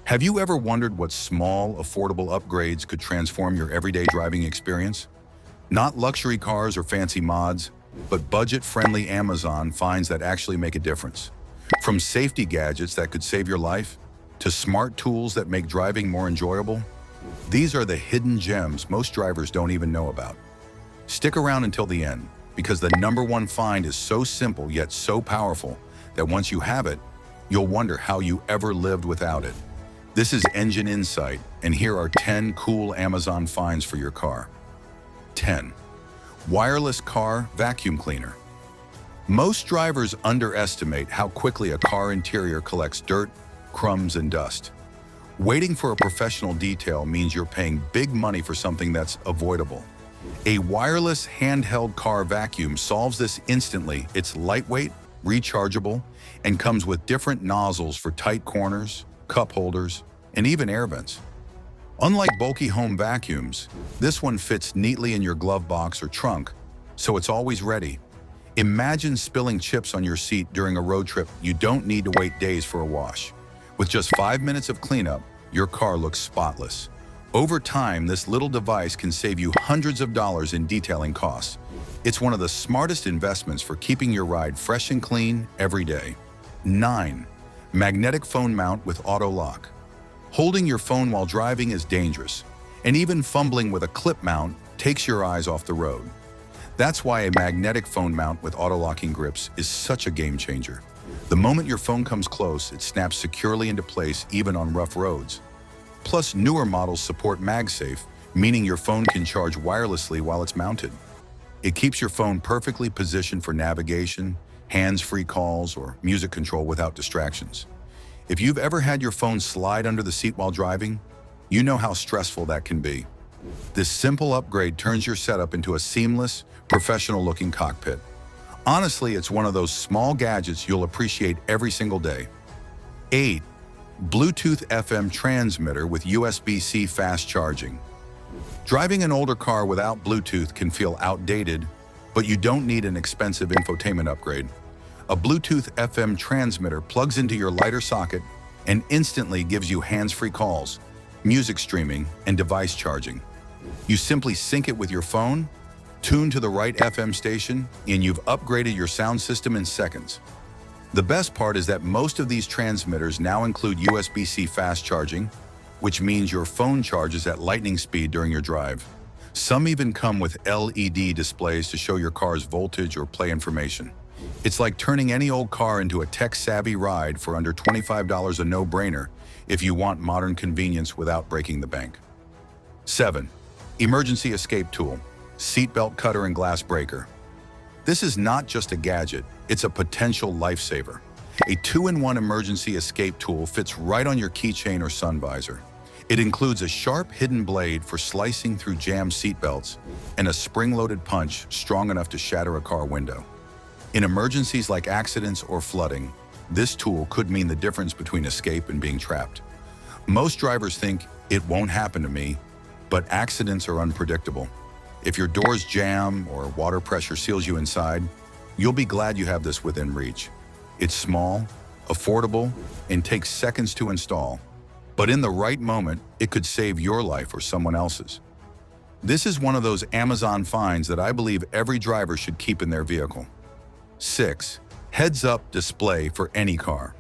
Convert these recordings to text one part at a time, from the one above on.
Have you ever wondered what small, affordable upgrades could transform your everyday driving experience? Not luxury cars or fancy mods, but budget-friendly Amazon finds that actually make a difference. From safety gadgets that could save your life, to smart tools that make driving more enjoyable, these are the hidden gems most drivers don't even know about. Stick around until the end, because the number one find is so simple yet so powerful that once you have it, you'll wonder how you ever lived without it. This is Engine Insight, and here are 10 cool Amazon finds for your car. 10. Wireless car vacuum cleaner. Most drivers underestimate how quickly a car interior collects dirt, crumbs, and dust. Waiting for a professional detail means you're paying big money for something that's avoidable. A wireless handheld car vacuum solves this instantly. It's lightweight, rechargeable, and comes with different nozzles for tight corners, cup holders, and even air vents. Unlike bulky home vacuums, this one fits neatly in your glove box or trunk, so it's always ready. Imagine spilling chips on your seat during a road trip. You don't need to wait days for a wash. With just 5 minutes of cleanup, your car looks spotless. Over time, this little device can save you hundreds of dollars in detailing costs. It's one of the smartest investments for keeping your ride fresh and clean every day. 9. Magnetic phone mount with auto lock. Holding your phone while driving is dangerous, and even fumbling with a clip mount takes your eyes off the road. That's why a magnetic phone mount with auto-locking grips is such a game changer. The moment your phone comes close, it snaps securely into place even on rough roads. Plus, newer models support MagSafe, meaning your phone can charge wirelessly while it's mounted. It keeps your phone perfectly positioned for navigation, hands-free calls, or music control without distractions. If you've ever had your phone slide under the seat while driving, you know how stressful that can be. This simple upgrade turns your setup into a seamless, professional-looking cockpit. Honestly, it's one of those small gadgets you'll appreciate every single day. 8. Bluetooth FM transmitter with USB-C fast charging. Driving an older car without Bluetooth can feel outdated, but you don't need an expensive infotainment upgrade. A Bluetooth FM transmitter plugs into your lighter socket and instantly gives you hands-free calls, music streaming, and device charging. You simply sync it with your phone, tune to the right FM station, and you've upgraded your sound system in seconds. The best part is that most of these transmitters now include USB-C fast charging, which means your phone charges at lightning speed during your drive. Some even come with LED displays to show your car's voltage or play information. It's like turning any old car into a tech-savvy ride for under $25, a no-brainer if you want modern convenience without breaking the bank. 7. Emergency escape tool, seatbelt cutter and glass breaker. This is not just a gadget, it's a potential lifesaver. A 2-in-1 emergency escape tool fits right on your keychain or sun visor. It includes a sharp hidden blade for slicing through jammed seatbelts and a spring-loaded punch strong enough to shatter a car window. In emergencies like accidents or flooding, this tool could mean the difference between escape and being trapped. Most drivers think, it won't happen to me, but accidents are unpredictable. If your doors jam or water pressure seals you inside, you'll be glad you have this within reach. It's small, affordable, and takes seconds to install. But in the right moment, it could save your life or someone else's. This is one of those Amazon finds that I believe every driver should keep in their vehicle. 6. Heads-up display for any car.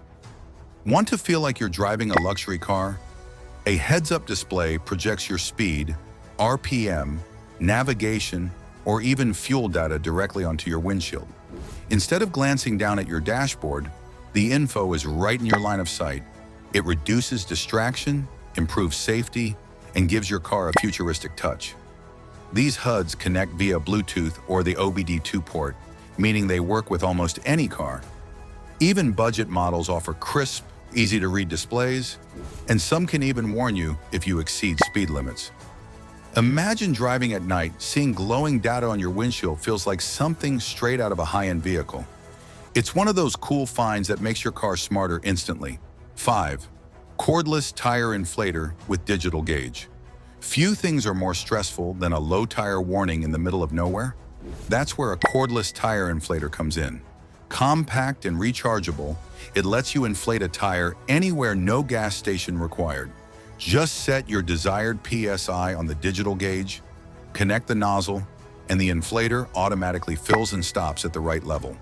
Want to feel like you're driving a luxury car? A heads-up display projects your speed, RPM, navigation, or even fuel data directly onto your windshield. Instead of glancing down at your dashboard, the info is right in your line of sight. It reduces distraction, improves safety, and gives your car a futuristic touch. These HUDs connect via Bluetooth or the OBD2 port, meaning they work with almost any car. Even budget models offer crisp, easy-to-read displays, and some can even warn you if you exceed speed limits. Imagine driving at night, seeing glowing data on your windshield feels like something straight out of a high-end vehicle. It's one of those cool finds that makes your car smarter instantly. 5. Cordless tire inflator with digital gauge. Few things are more stressful than a low tire warning in the middle of nowhere. That's where a cordless tire inflator comes in. Compact and rechargeable, It lets you inflate a tire anywhere, no gas station required. Just set your desired PSI on the digital gauge, connect the nozzle, and the inflator automatically fills and stops at the right level.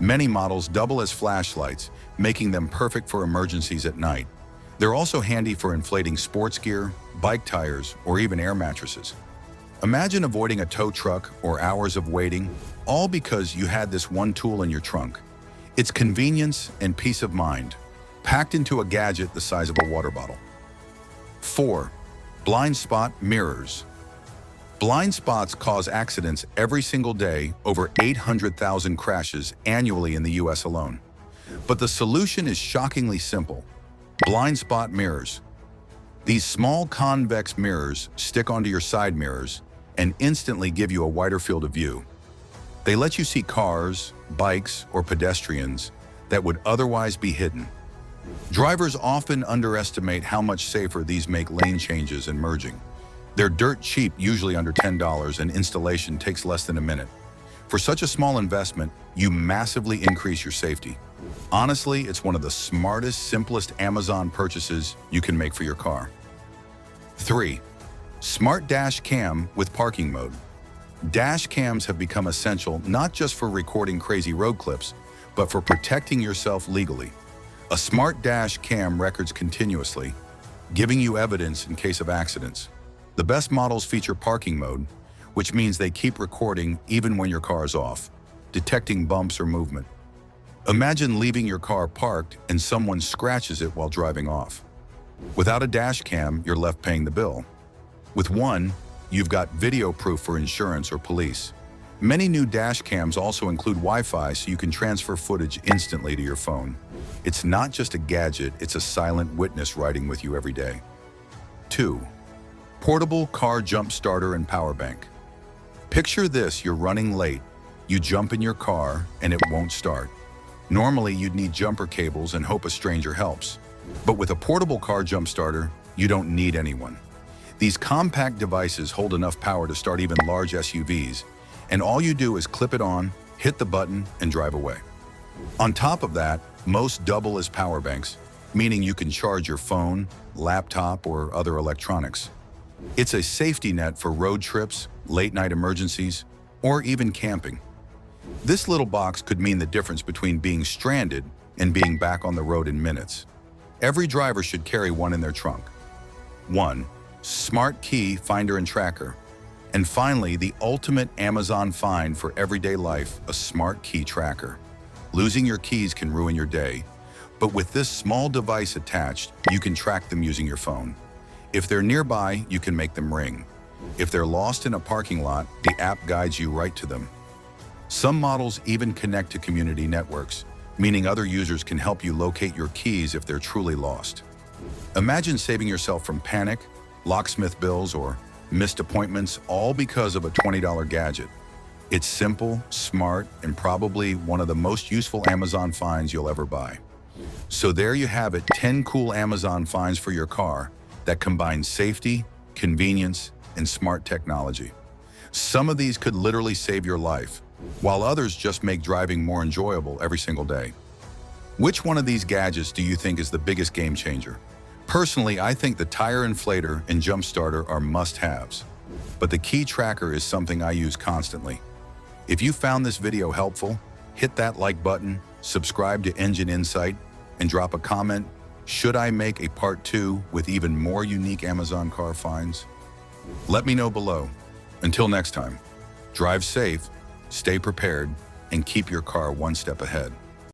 Many models double as flashlights, making them perfect for emergencies at night. They're also handy for inflating sports gear, bike tires, or even air mattresses. Imagine avoiding a tow truck or hours of waiting, all because you had this one tool in your trunk. It's convenience and peace of mind, packed into a gadget the size of a water bottle. 4. Blind spot mirrors. Blind spots cause accidents every single day, over 800,000 crashes annually in the US alone. But the solution is shockingly simple. Blind spot mirrors. These small convex mirrors stick onto your side mirrors and instantly give you a wider field of view. They let you see cars, bikes, or pedestrians that would otherwise be hidden. Drivers often underestimate how much safer these make lane changes and merging. They're dirt cheap, usually under $10, and installation takes less than a minute. For such a small investment, you massively increase your safety. Honestly, it's one of the smartest, simplest Amazon purchases you can make for your car. 3. Smart dash cam with parking mode. Dash cams have become essential not just for recording crazy road clips, but for protecting yourself legally. A smart dash cam records continuously, giving you evidence in case of accidents. The best models feature parking mode, which means they keep recording even when your car is off, detecting bumps or movement. Imagine leaving your car parked and someone scratches it while driving off. Without a dash cam, you're left paying the bill. With one, you've got video proof for insurance or police. Many new dash cams also include Wi-Fi, so you can transfer footage instantly to your phone. It's not just a gadget, it's a silent witness riding with you every day. 2. Portable car jump starter and power bank. Picture this: you're running late. You jump in your car and it won't start. Normally, you'd need jumper cables and hope a stranger helps. But with a portable car jump starter, you don't need anyone. These compact devices hold enough power to start even large SUVs, and all you do is clip it on, hit the button, and drive away. On top of that, most double as power banks, meaning you can charge your phone, laptop, or other electronics. It's a safety net for road trips, late-night emergencies, or even camping. This little box could mean the difference between being stranded and being back on the road in minutes. Every driver should carry one in their trunk. 1. Smart key finder and tracker. And finally, the ultimate Amazon find for everyday life, a smart key tracker. Losing your keys can ruin your day, but with this small device attached, you can track them using your phone. If they're nearby, you can make them ring. If they're lost in a parking lot, the app guides you right to them. Some models even connect to community networks, meaning other users can help you locate your keys if they're truly lost. Imagine saving yourself from panic, locksmith bills, or missed appointments, all because of a $20 gadget. It's simple, smart, and probably one of the most useful Amazon finds you'll ever buy. So there you have it, 10 cool Amazon finds for your car that combine safety, convenience, and smart technology. Some of these could literally save your life, while others just make driving more enjoyable every single day. Which one of these gadgets do you think is the biggest game changer? Personally, I think the tire inflator and jump starter are must-haves, but the key tracker is something I use constantly. If you found this video helpful, hit that like button, subscribe to Engine Insight, and drop a comment. Should I make a part 2 with even more unique Amazon car finds? Let me know below. Until next time, drive safe, stay prepared, and keep your car one step ahead.